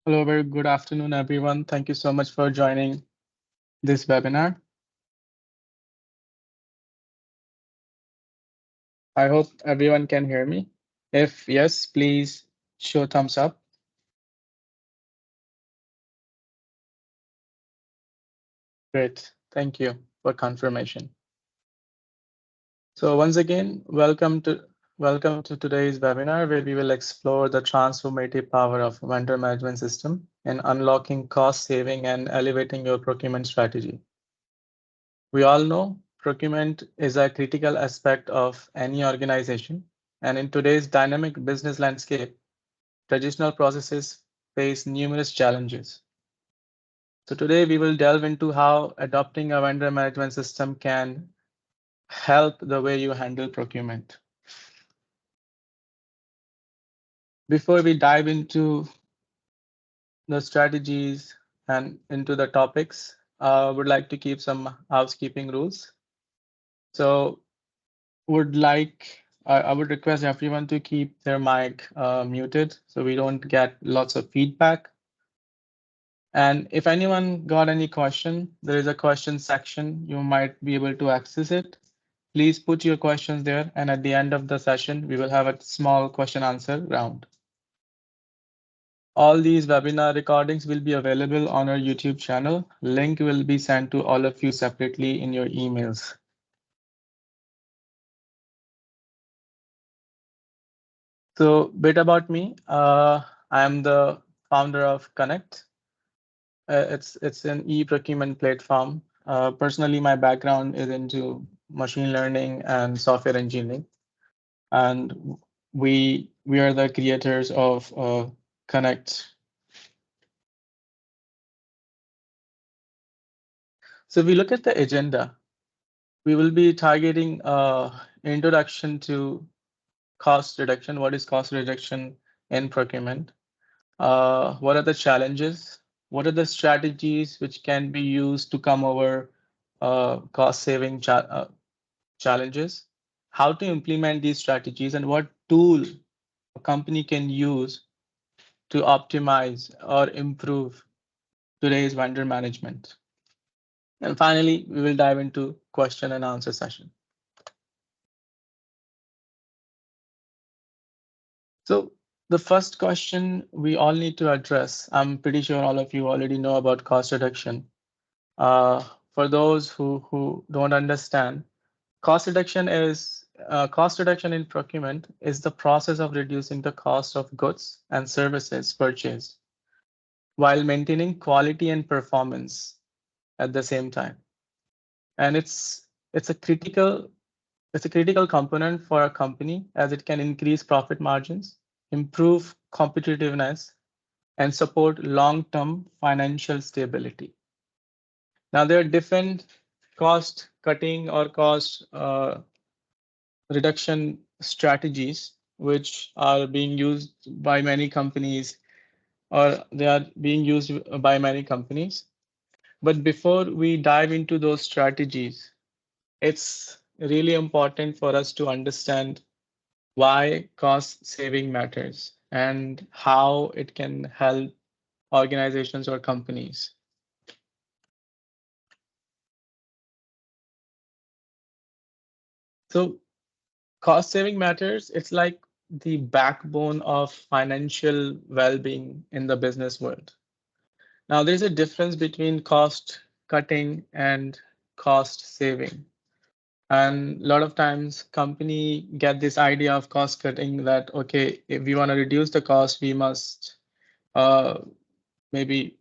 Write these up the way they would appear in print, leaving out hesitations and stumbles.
Hello, very good afternoon, everyone. Thank you so much for joining this webinar. I hope everyone can hear me. If yes, please show thumbs up. Great. Thank you for confirmation. So once again, welcome to today's webinar where we will explore the transformative power of vendor management system in unlocking cost saving and elevating your procurement strategy. We all know procurement is a critical aspect of any organization, and in today's dynamic business landscape, traditional processes face numerous challenges. So today we will delve into how adopting a vendor management system can help the way you handle procurement. Before we dive into the strategies and into the topics, I would like to keep some housekeeping rules. So I would request everyone to keep their mic muted so we don't get lots of feedback. And if anyone got any question, there is a question section. You might be able to access it. Please put your questions there. And at the end of the session, we will have a small question answer round. All these webinar recordings will be available on our YouTube channel. Link will be sent to all of you separately in your emails. So bit about me. I am the founder of Connect. It's an e-procurement platform. Personally, my background is into machine learning and software engineering, and we are the creators of Connect. So if we look at the agenda, we will be targeting introduction to cost reduction. What is cost reduction in procurement? What are the challenges? What are the strategies which can be used to come over cost saving challenges, how to implement these strategies, and what tool a company can use to optimize or improve today's vendor management. And finally, we will dive into question and answer session. So the first question we all need to address, I'm pretty sure all of you already know about cost reduction. For those who don't understand, cost reduction in procurement is the process of reducing the cost of goods and services purchased while maintaining quality and performance at the same time. And it's a critical component for a company as it can increase profit margins, improve competitiveness, and support long-term financial stability. Now there are different cost cutting or cost reduction strategies which are being used by many companies, or they are being used by many companies. But before we dive into those strategies, it's really important for us to understand why cost saving matters and how it can help organizations or companies. So cost saving matters. It's like the backbone of financial well-being in the business world. Now, there's a difference between cost cutting and cost saving. And a lot of times company get this idea of cost cutting that, okay, if we want to reduce the cost, we must uh, maybe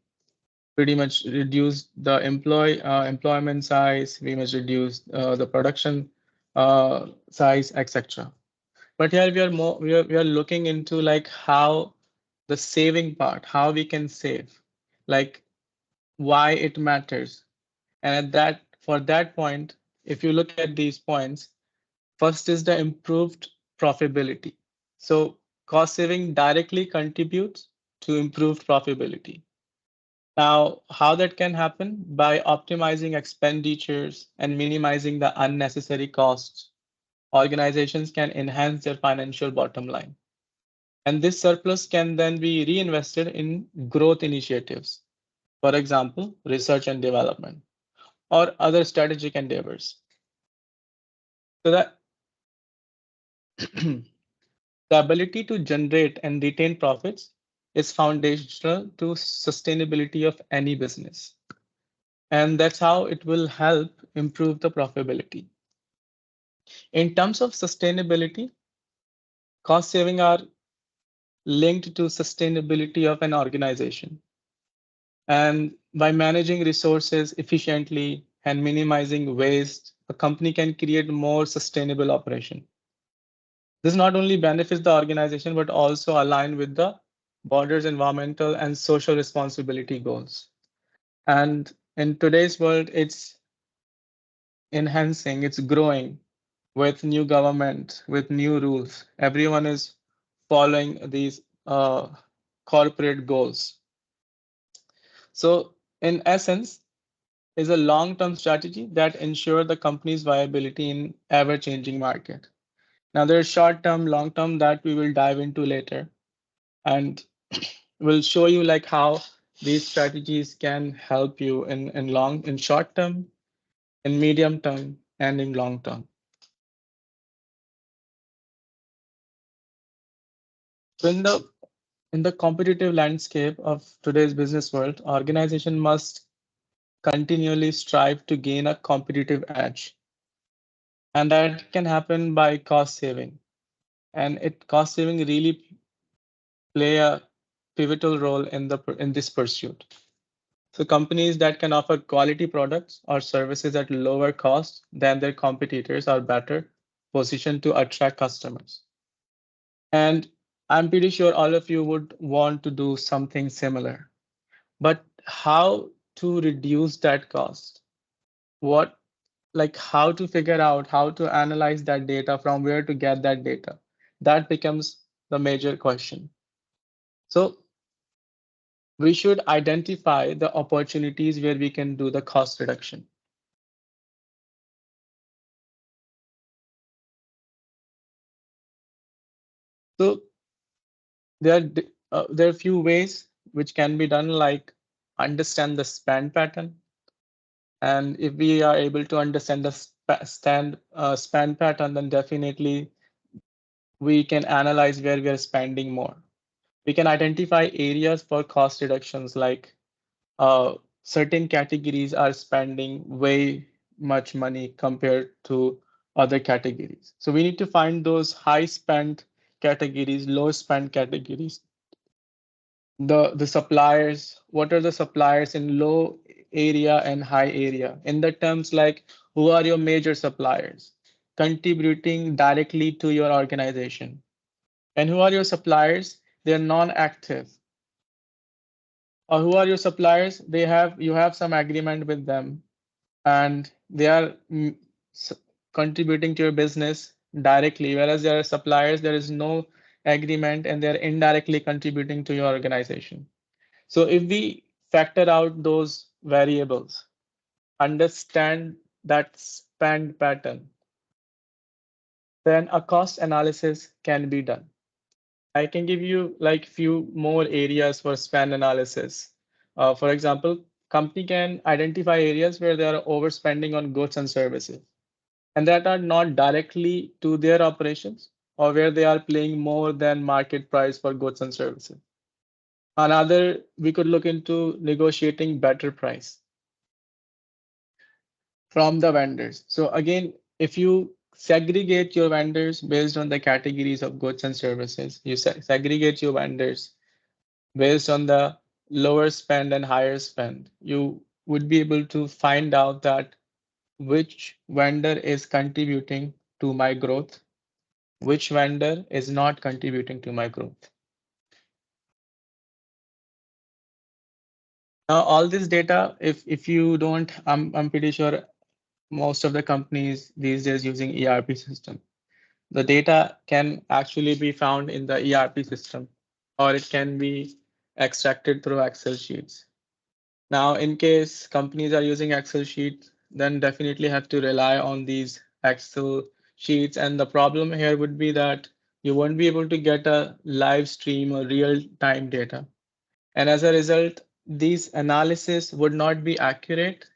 pretty much reduce the employment size, we must reduce the production size, etc. But here we are looking into like how the saving part, how we can save, like why it matters. And at that for that point, if you look at these points, first is the improved profitability. So cost saving directly contributes to improved profitability. Now, how that can happen? By optimizing expenditures and minimizing the unnecessary costs, organizations can enhance their financial bottom line. And this surplus can then be reinvested in growth initiatives, for example, research and development or other strategic endeavors. So that the ability to generate and retain profits is foundational to sustainability of any business. And that's how it will help improve the profitability. In terms of sustainability, cost saving are linked to sustainability of an organization. And by managing resources efficiently and minimizing waste, a company can create more sustainable operation. This not only benefits the organization, but also align with the board's environmental and social responsibility goals. And in today's world, it's enhancing, it's growing with new government, with new rules. Everyone is following these corporate goals. So in essence, is a long-term strategy that ensures the company's viability in ever-changing market. Now there's short-term, long-term that we will dive into later, and we'll show you like how these strategies can help you in short term, in medium term, and in long term. So in the competitive landscape of today's business world, organization must continually strive to gain a competitive edge. And that can happen by cost saving. And it cost saving really play a pivotal role in this pursuit. So companies that can offer quality products or services at lower cost than their competitors are better positioned to attract customers. And I'm pretty sure all of you would want to do something similar. But how to reduce that cost? What, like how to figure out how to analyze that data, from where to get that data? That becomes the major question. So we should identify the opportunities where we can do the cost reduction. So there are a few ways which can be done, like understand the spend pattern. And if we are able to understand the spend pattern, then definitely we can analyze where we are spending more. We can identify areas for cost reductions, like certain categories are spending way much money compared to other categories. So we need to find those high spend categories, low spend categories. The suppliers, what are the suppliers in low area and high area? In the terms like, who are your major suppliers contributing directly to your organization? And who are your suppliers? They're non-active. Or who are your suppliers? You have some agreement with them and they are contributing to your business directly, whereas there are suppliers, there is no agreement and they're indirectly contributing to your organization. So if we factor out those variables, understand that spend pattern, then a cost analysis can be done. I can give you like few more areas for spend analysis. For example, company can identify areas where they are overspending on goods and services, and that are not directly to their operations, or where they are paying more than market price for goods and services. Another, we could look into negotiating better price from the vendors. So again, if you segregate your vendors based on the categories of goods and services, you segregate your vendors based on the lower spend and higher spend, you would be able to find out that which vendor is contributing to my growth, which vendor is not contributing to my growth. Now, all this data, if you don't, I'm pretty sure most of the companies these days using ERP system. The data can actually be found in the ERP system, or it can be extracted through Excel sheets. Now, in case companies are using Excel sheets, then definitely have to rely on these Excel sheets. And the problem here would be that You won't be able to get a live stream or real-time data. And as a result, these analysis would not be accurate,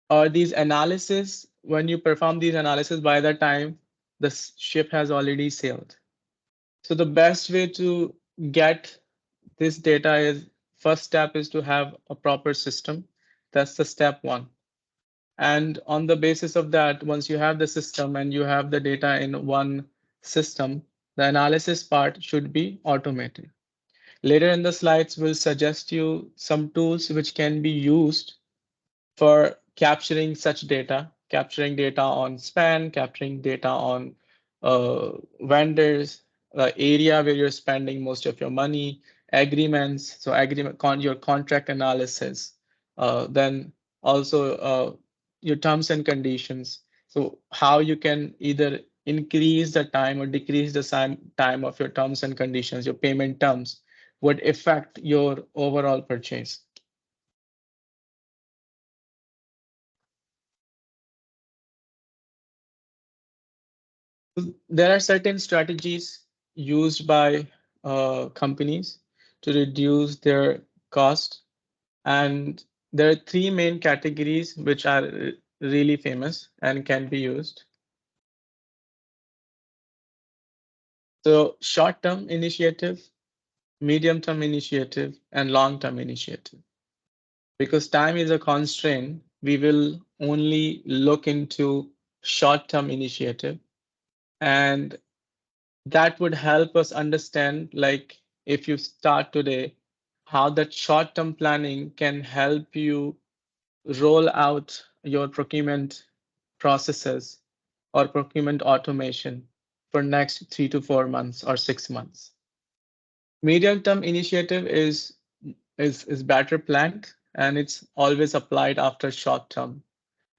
or these analysis, when you perform these analysis, by the time the ship has already sailed. So the best way to get this data is, first step is to have a proper system. That's the step one. And on the basis of that, once you have the system and you have the data in one system, the analysis part should be automated. Later in the slides, we'll suggest you some tools which can be used for capturing such data, capturing data on span, capturing data on vendors, the area where you're spending most of your money, agreements, so your contract analysis, then also your terms and conditions. So how you can either increase the time or decrease the time of your terms and conditions, your payment terms, would affect your overall purchase. There are certain strategies used by companies to reduce their cost, and there are three main categories which are really famous and can be used. So short-term initiative, medium-term initiative, and long-term initiative. Because time is a constraint, we will only look into short-term initiative, and that would help us understand, like, if you start today, how that short-term planning can help you roll out your procurement processes or procurement automation for next 3 to 4 months or 6 months. Medium-term initiative is better planned, and it's always applied after short term.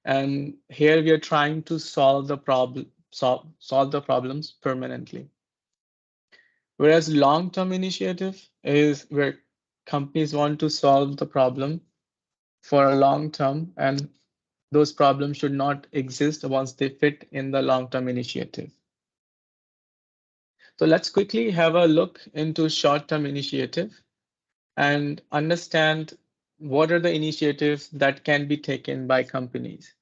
And here we are trying to solve the solve the problems permanently. Whereas long-term initiative is where companies want to solve the problem for a long term, and those problems should not exist once they fit in the long-term initiative. So let's quickly have a look into short-term initiative and understand what are the initiatives that can be taken by companies.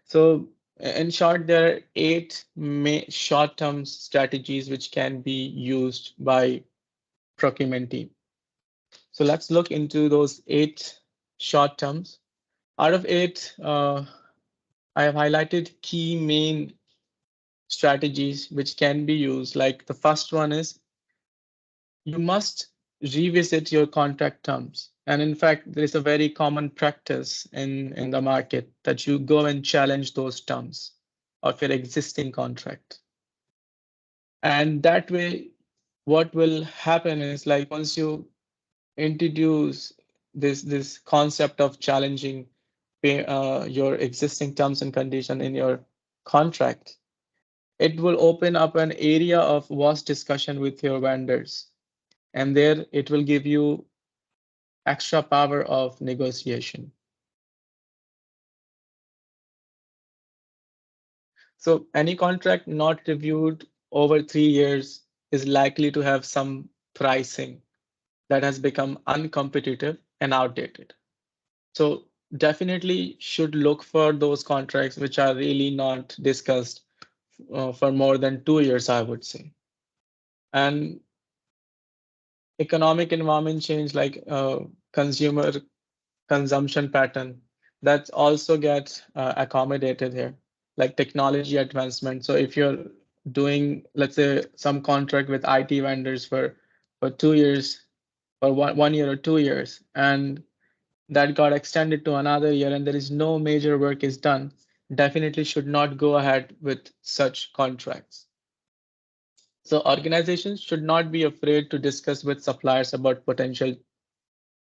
So in short, there are 8 short-term strategies which can be used by procurement team. So let's look into those 8 short terms. Out of 8, I have highlighted key main strategies which can be used. Like the first one is, you must revisit your contract terms. And in fact, there is a very common practice in the market that you go and challenge those terms of your existing contract. And that way, what will happen is, like, once you introduce this concept of challenging your existing terms and condition in your contract, it will open up an area of vast discussion with your vendors, and there it will give you extra power of negotiation. So any contract not reviewed over 3 years is likely to have some pricing that has become uncompetitive and outdated. So definitely should look for those contracts which are really not discussed for more than 2 years, I would say. And economic environment change, like consumer consumption pattern, that also gets accommodated here, like technology advancement. So if you're doing, let's say, some contract with IT vendors for 2 years or 1 year or 2 years, and that got extended to another year and there is no major work is done, definitely should not go ahead with such contracts. So organizations should not be afraid to discuss with suppliers about potential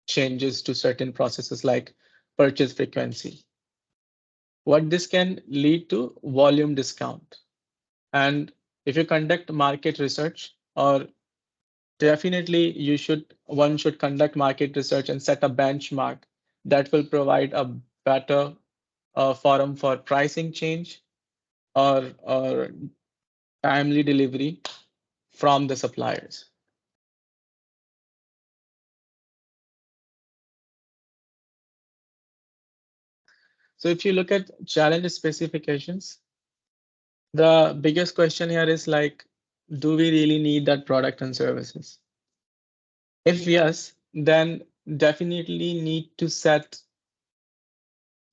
changes to certain processes like purchase frequency. What this can lead to volume discount. And if you conduct market research, or definitely one should conduct market research and set a benchmark that will provide a better forum for pricing change or timely delivery. from the suppliers. So if you look at challenge specifications, the biggest question here is like, do we really need that product and services? If yes, then definitely need to set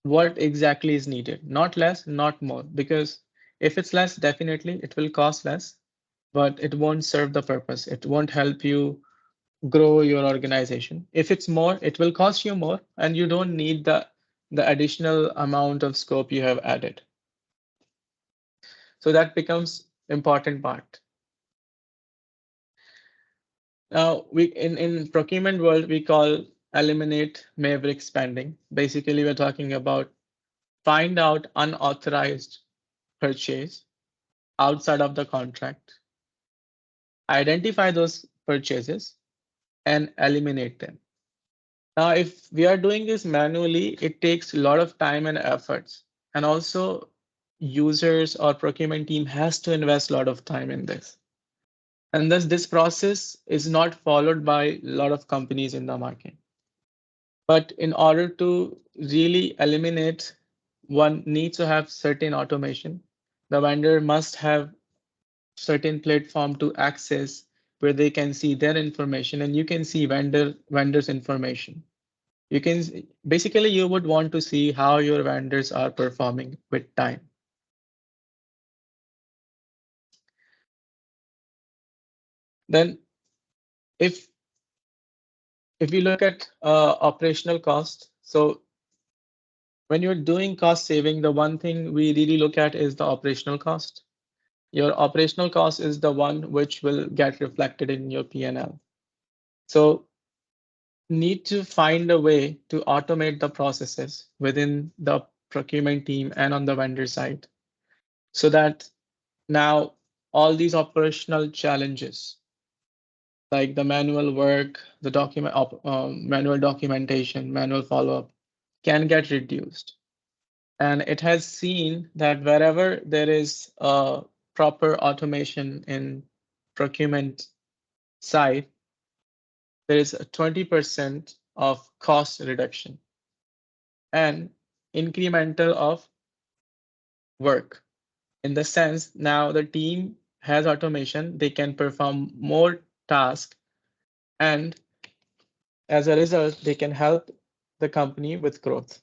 what exactly is needed, not less, not more, because if it's less, definitely it will cost less, but it won't serve the purpose. It won't help you grow your organization. If it's more, it will cost you more, and you don't need the additional amount of scope you have added. So that becomes important part. Now, we in procurement world, we call eliminate maverick spending. Basically, we're talking about find out unauthorized purchase outside of the contract, identify those purchases, and eliminate them. Now, if we are doing this manually, it takes a lot of time and efforts. And also, users or procurement team has to invest a lot of time in this. And thus, this process is not followed by a lot of companies in the market. But in order to really eliminate, one needs to have certain automation. The vendor must have certain platform to access where they can see their information, and you can see vendors information. You can basically you would want to see how your vendors are performing with time. Then if if you look at operational cost, so when you're doing cost saving, the one thing we really look at is the operational cost. Your operational cost is the one which will get reflected in your P&L. So need to find a way to automate the processes within the procurement team and on the vendor side so that now all these operational challenges like the manual work, the manual documentation, manual follow-up can get reduced. And it has seen that wherever there is a proper automation in procurement side, there is a 20% of cost reduction and incremental of work. In the sense, now the team has automation, they can perform more tasks, and as a result, they can help the company with growth.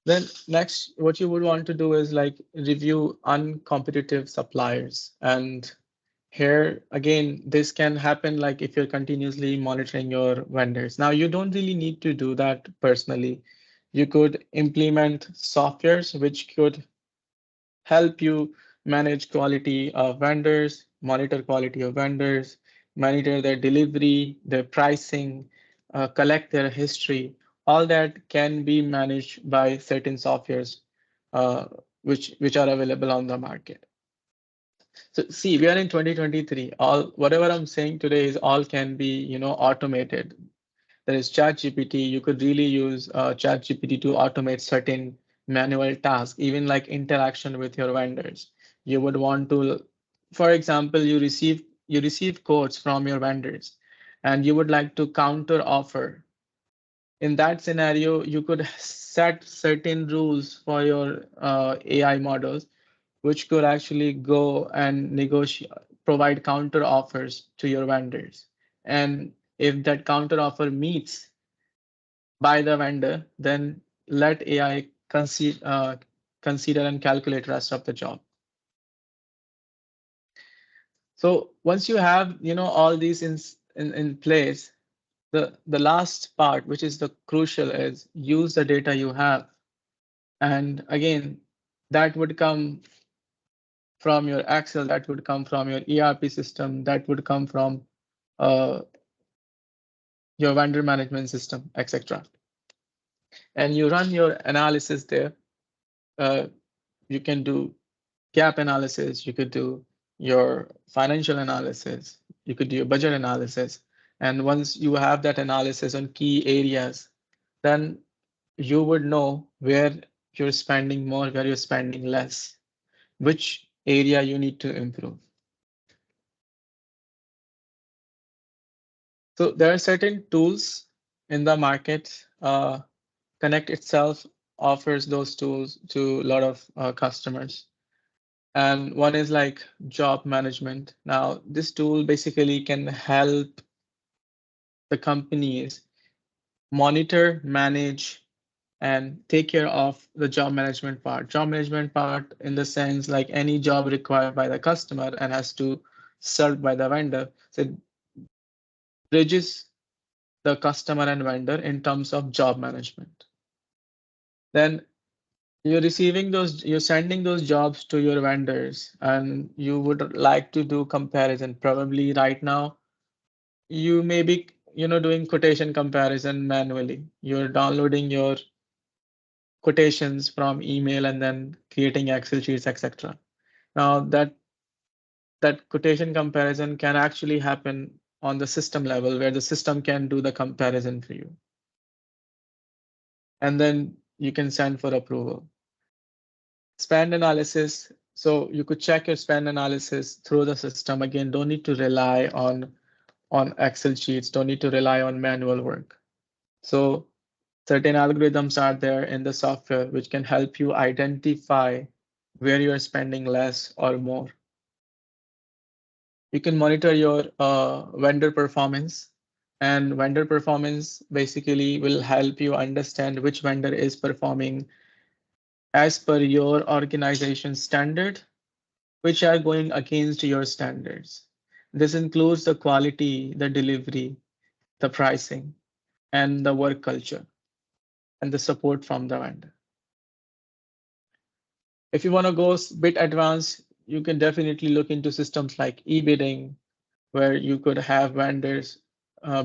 Then next, what you would want to do is like review uncompetitive suppliers. And here again, this can happen like if you're continuously monitoring your vendors. Now you don't really need to do that personally. You could implement softwares which could help you manage quality of vendors, monitor quality of vendors, monitor their delivery, their pricing, collect their history. All that can be managed by certain softwares uh, which are available on the market. So see, we are in 2023. All whatever I'm saying today is all can be automated. There is ChatGPT. You could really use ChatGPT to automate certain manual tasks, even like interaction with your vendors. You would want to, for example, you receive quotes from your vendors, and you would like to counter offer. In that scenario, you could set certain rules for your AI models, which could actually go and negotiate, provide counter offers to your vendors. And if that counter offer meets by the vendor, then let AI consider and calculate rest of the job. So once you have all these in place, the last part, which is the crucial, is use the data you have. And again, that would come from your Excel, that would come from your ERP system, that would come from uh, your vendor management system, etc. And you run your analysis there. Uh, you can do gap analysis, you could do your financial analysis, you could do your budget analysis. And once you have that analysis on key areas, then you would know where you're spending more, where you're spending less, which area you need to improve. So there are certain tools in the market. Connect itself offers those tools to a lot of customers. And one is like job management. Now, this tool basically can help the companies monitor, manage, and take care of the job management part. Job management part in the sense like any job required by the customer and has to served by the vendor. So it bridges the customer and vendor in terms of job management. Then you're sending those jobs to your vendors and you would like to do comparison. Probably right now, you may be, doing quotation comparison manually. You're downloading your quotations from email and then creating Excel sheets, etc. Now that quotation comparison can actually happen on the system level where the system can do the comparison for you. And then you can send for approval. Spend analysis. So you could check your spend analysis through the system. Again, don't need to rely on Excel sheets, don't need to rely on manual work. So certain algorithms are there in the software which can help you identify where you're spending less or more. You can monitor your vendor performance, and vendor performance basically will help you understand which vendor is performing as per your organization standard, which are going against your standards. This includes the quality, the delivery, the pricing, and the work culture, and the support from the vendor. If you want to go a bit advanced, you can definitely look into systems like e-bidding, where you could have vendors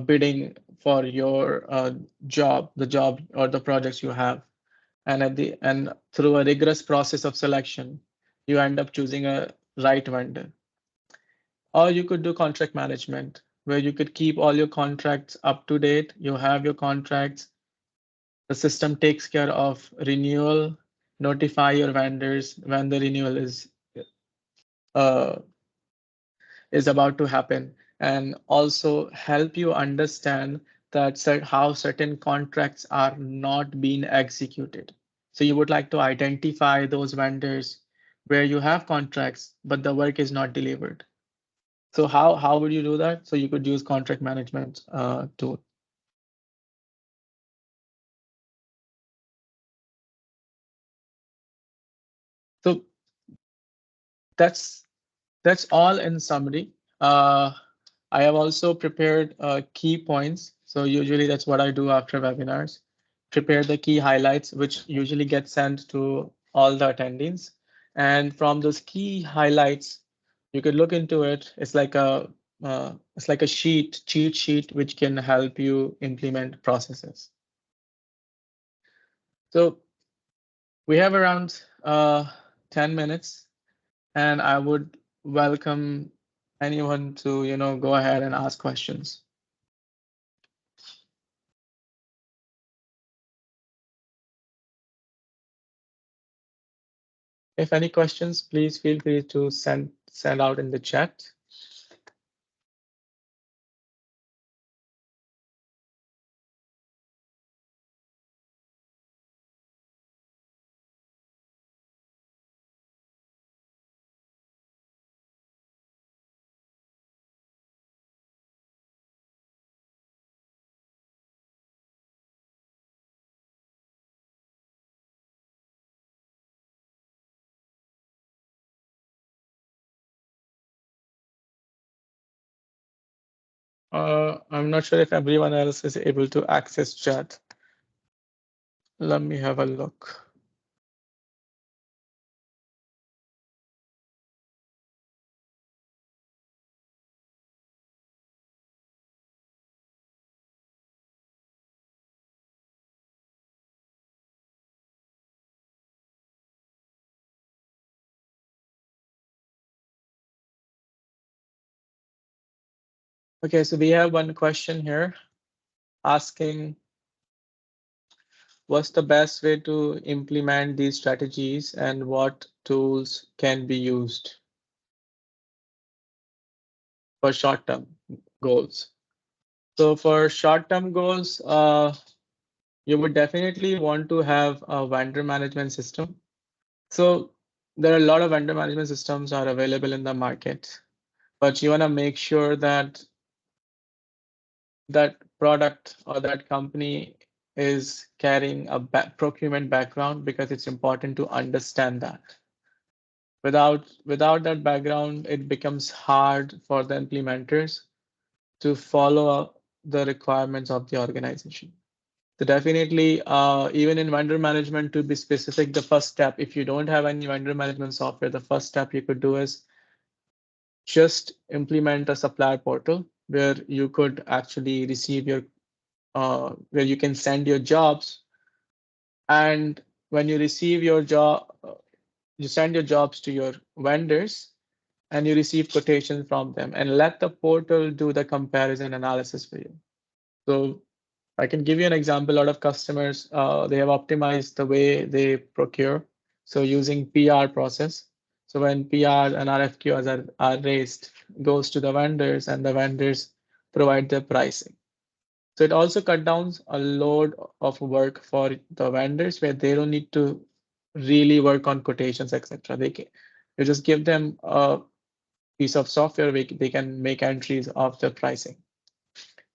bidding for your job, the job or the projects you have. And through a rigorous process of selection, you end up choosing a right vendor. Or you could do contract management, where you could keep all your contracts up to date. You have your contracts. The system takes care of renewal, notify your vendors when the renewal uh, is about to happen, and also help you understand how certain contracts are not being executed. So you would like to identify those vendors where you have contracts, but the work is not delivered. So how would you do that? So you could use contract management tool. So that's that's all in summary. I have also prepared key points. So usually that's what I do after webinars. Prepare the key highlights, which usually get sent to all the attendees. And from those key highlights, you could look into it. It's like a cheat sheet, which can help you implement processes. So we have around 10 minutes, and I would welcome anyone to, go ahead and ask questions. If any questions, please feel free to send out in the chat. I'm not sure if everyone else is able to access chat. Let me have a look. Okay, so we have one question here asking, what's the best way to implement these strategies and what tools can be used for short-term goals. So for short-term goals, you would definitely want to have a vendor management system. So there are a lot of vendor management systems are available in the market, but you want to make sure that that product or that company is carrying a procurement background, because it's important to understand that. Without that background, it becomes hard for the implementers to follow up the requirements of the organization. So definitely, even in vendor management, to be specific, the first step, if you don't have any vendor management software, the first step you could do is just implement a supplier portal where you could actually receive your, where you can send your jobs. And when you receive your job, you send your jobs to your vendors and you receive quotations from them, and let the portal do the comparison analysis for you. So I can give you an example. A lot of customers, they have optimized the way they procure. So using PR process. So when PR and RFQs are raised, goes to the vendors and the vendors provide their pricing. So it also cut down a load of work for the vendors where they don't need to really work on quotations, etc. You just give them a piece of software where they can make entries of the pricing.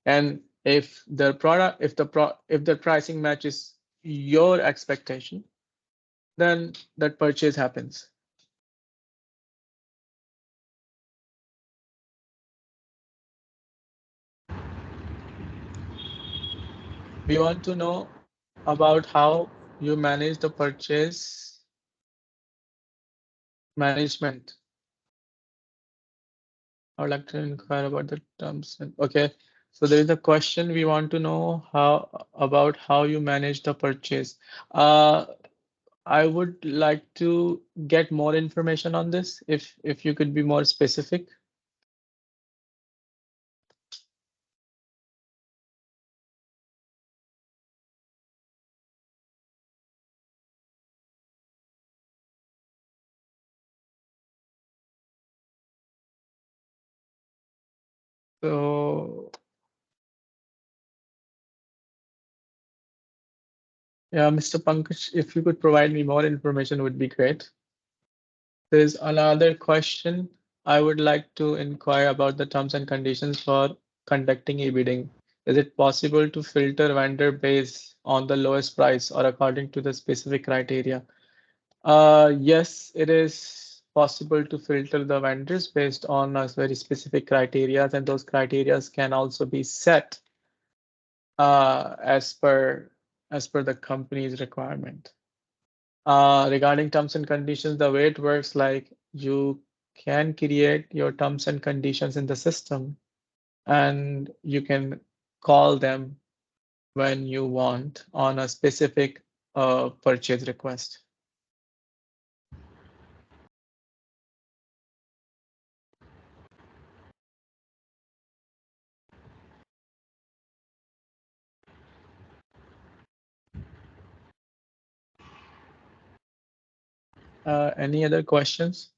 And if the product, if the pricing matches your expectation, then that purchase happens. We want to know about how you manage the purchase management. I would like to inquire about the terms. Okay, so there is a question we want to know about how you manage the purchase. I would like to get more information on this, if you could be more specific. So yeah, Mr. Pankaj, if you could provide me more information would be great. There's another question. I would like to inquire about the terms and conditions for conducting e-bidding. Is it possible to filter vendor based on the lowest price or according to the specific criteria? Yes, it is possible to filter the vendors based on a very specific criteria, and those criteria can also be set as per the company's requirement. Regarding terms and conditions, the way it works, like you can create your terms and conditions in the system, and you can call them when you want on a specific purchase request. Any other questions?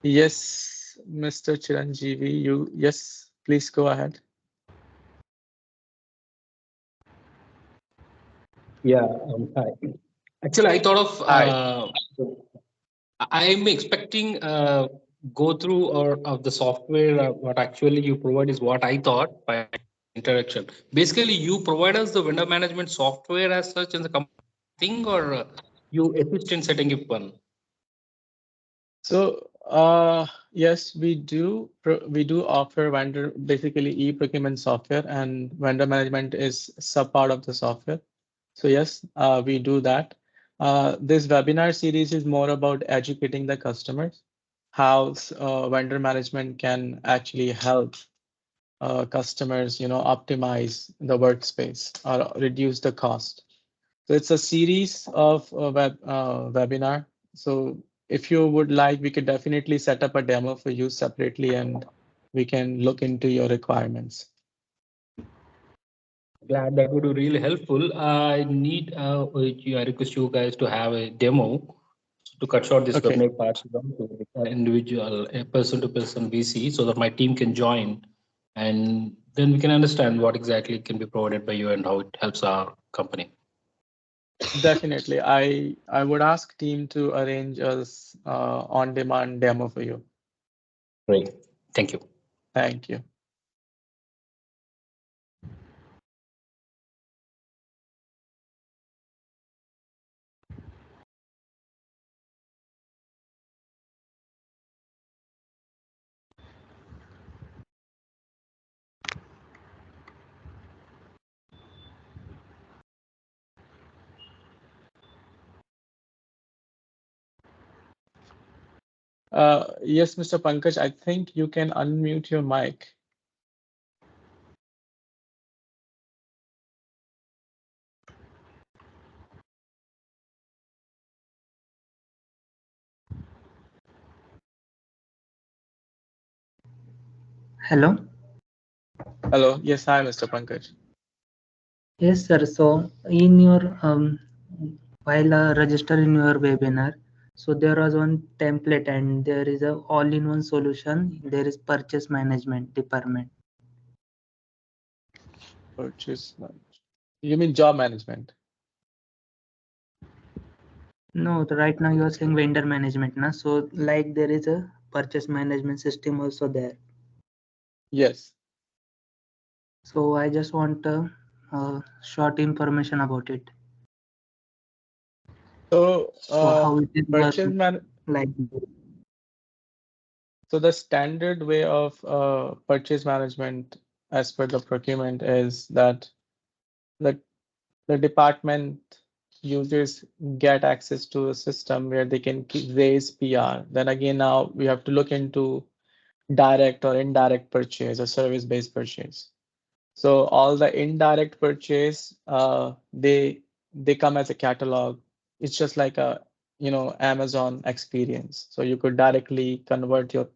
Yes, Mr. Chiranjeevi, yes, please go ahead. Yeah, hi. Actually, I thought Hi. I'm expecting go through or of the software. What actually you provide is what I thought by interaction. Basically, you provide us the vendor management software as such in the thing, or you assist in setting up one. So, yes, we do offer vendor, basically e-procurement software, and vendor management is sub part of the software. So yes, we do that. This webinar series is more about educating the customers how vendor management can actually help customers, optimize the workspace or reduce the cost. So it's a series of webinar. So if you would like, we could definitely set up a demo for you separately and we can look into your requirements. Glad, that would be really helpful. I request you guys to have a demo to cut short this Okay, webinar part down to individual, a person-to-person VC, so that my team can join, and then we can understand what exactly can be provided by you and how it helps our company. definitely. I would ask team to arrange us on-demand demo for you. Great. Thank you. Thank you. Yes, Mr. Pankaj, I think you can unmute your mic. Hello. Hello. Yes, hi, Mr. Pankaj. Yes, sir. So in your while register in your webinar, so there was one template and there is a all-in-one solution. There is purchase management department. Purchase management. You mean job management? No, right now you are saying vendor management, na? So like there is a purchase management system also there. Yes. So I just want short information about it. So So how it is purchase working man. like So the standard way of purchase management as per the procurement is that the the department users get access to a system where they can raise PR. Then again, now we have to look into direct or indirect purchase or service-based purchase. So all the indirect purchase, they come as a catalog. It's just like a Amazon experience. So you could directly convert your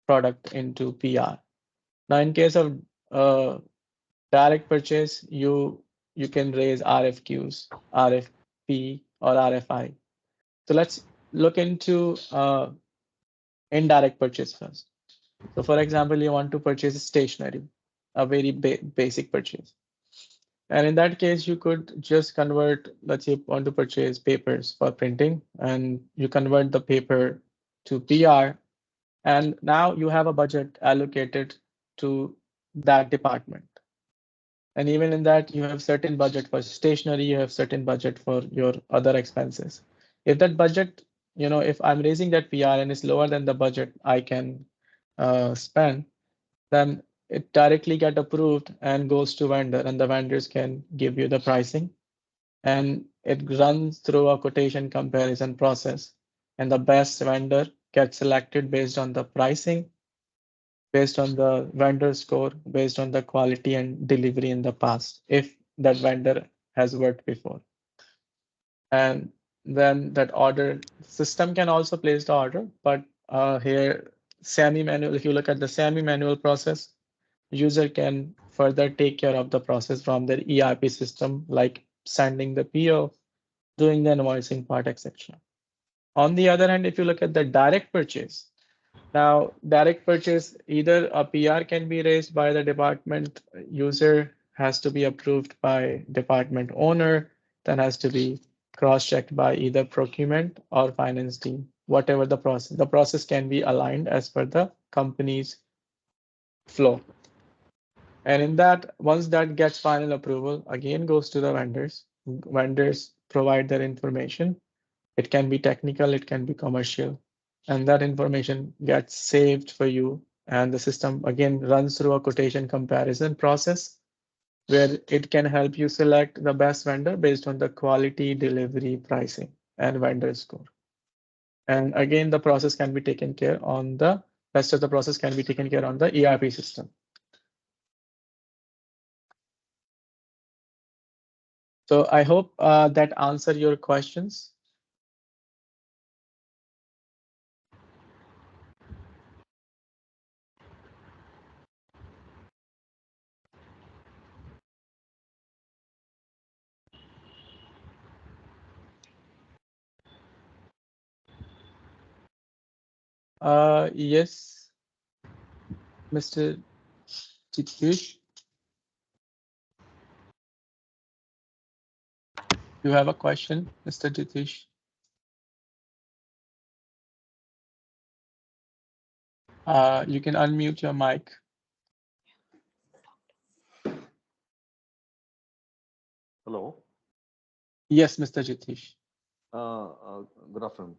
product into PR. Now, in case of direct purchase, you can raise RFQs, RFP, or RFI. So let's look into indirect purchase first. So for example, you want to purchase a stationery, a very basic purchase. And in that case, you could just convert, let's say you want to purchase papers for printing, and you convert the paper to PR, and now you have a budget allocated to that department. And even in that, you have certain budget for stationery, you have certain budget for your other expenses. If that budget, if I'm raising that PR and it's lower than the budget I can spend, then it directly get approved and goes to vendor, and the vendors can give you the pricing, and it runs through a quotation comparison process, and the best vendor gets selected based on the pricing, based on the vendor score, based on the quality and delivery in the past, if that vendor has worked before. And then that order system can also place the order, but here semi-manual, if you look at the semi-manual process, user can further take care of the process from their ERP system, like sending the PO, doing the invoicing part, etc. On the other hand, if you look at the direct purchase, now direct purchase, either a PR can be raised by the department user, has to be approved by department owner, then has to be cross-checked by either procurement or finance team, whatever the process. The process can be aligned as per the company's flow. And in that, once that gets final approval, again goes to the vendors. Vendors provide their information. It can be technical, it can be commercial, and that information gets saved for you. And the system again runs through a quotation comparison process where it can help you select the best vendor based on the quality, delivery, pricing, and vendor score. And again, the process can be taken care on the rest of the process can be taken care on the ERP system. So I hope that answered your questions. Yes, Mr. Jitish. You have a question, Mr. Jitish? You can unmute your mic. Hello. Yes, Mr. Jitish. Good afternoon.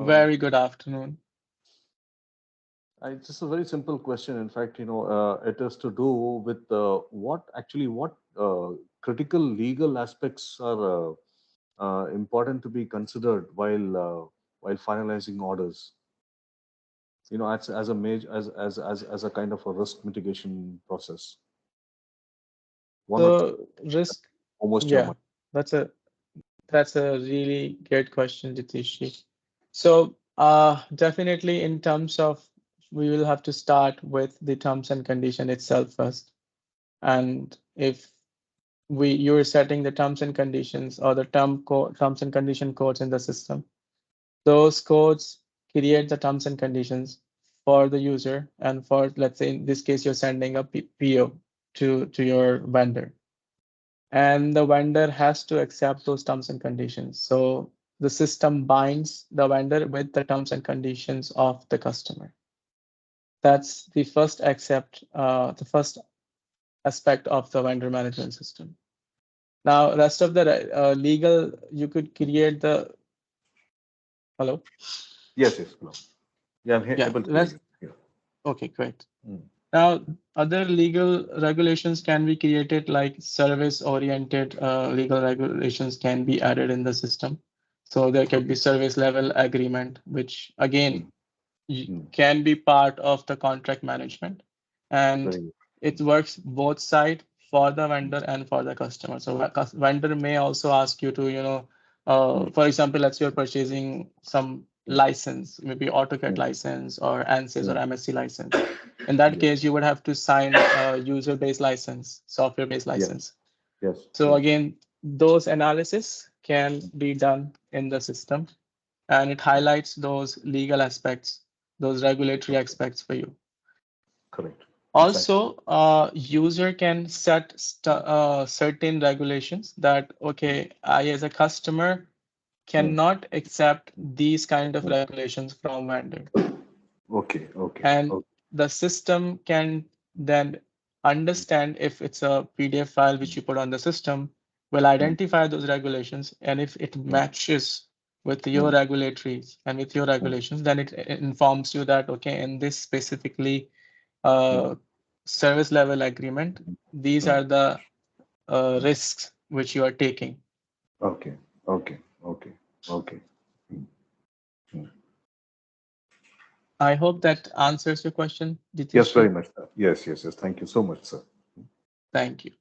Very good afternoon. It's just a very simple question. In fact, it is to do with what critical legal aspects are important to be considered while finalizing orders. As a major as a kind of a risk mitigation process. So risk, almost your yeah, mind. that's a really great question, Jitish. So definitely in terms of, we will have to start with the terms and condition itself first. And if you're setting the terms and conditions or the terms and condition codes in the system, those codes create the terms and conditions for the user, and for, let's say in this case, you're sending a PO to your vendor, and the vendor has to accept those terms and conditions. So the system binds the vendor with the terms and conditions of the customer. That's the first aspect of the vendor management system. Now, rest of the legal, you could create the, hello? Yes. Hello. Yeah, I'm Yeah, able to hear you. okay, great. Mm. Now, other legal regulations can be created, like service-oriented legal regulations can be added in the system. So there can be service level agreement, which again can be part of the contract management, and it works both side, for the vendor and for the customer. So vendor may also ask you to, for example, let's say you're purchasing some license, maybe AutoCAD license or ANSYS or MSc license. In that case, you would have to sign a user-based license, software-based license. Yes. So again, those analysis can be done in the system, and it highlights those legal aspects, those regulatory aspects for you. Correct. Also, user can set certain regulations that, okay, I as a customer cannot accept these kind of regulations from vendor. Okay. And the system can then understand if it's a PDF file which you put on the system, will identify those regulations, and if it matches with your regulatories and with your regulations, then it informs you that, okay, in this specifically service level agreement, these are the risks which you are taking. Okay. I hope that answers your question, Ditish. Yes, very much, sir. Yes. Thank you so much, sir. Thank you.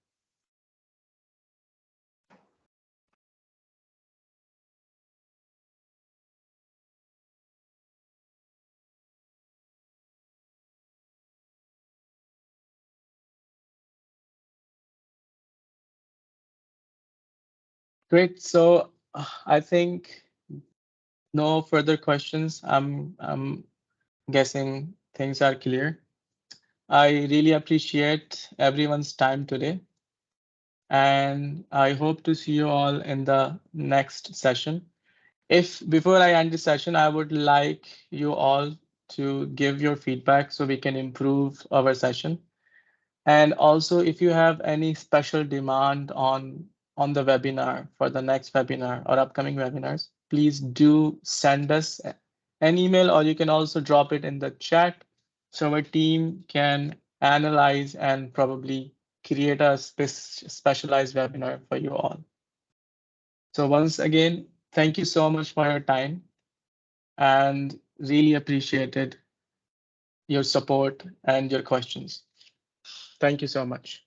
Great. So I think no further questions. I'm guessing things are clear. I really appreciate everyone's time today, and I hope to see you all in the next session. If before I end the session, I would like you all to give your feedback so we can improve our session. And also, if you have any special demand on the webinar for the next webinar or upcoming webinars, please do send us an email, or you can also drop it in the chat so our team can analyze and probably create a specialized webinar for you all. So once again, thank you so much for your time, and really appreciated your support and your questions. Thank you so much.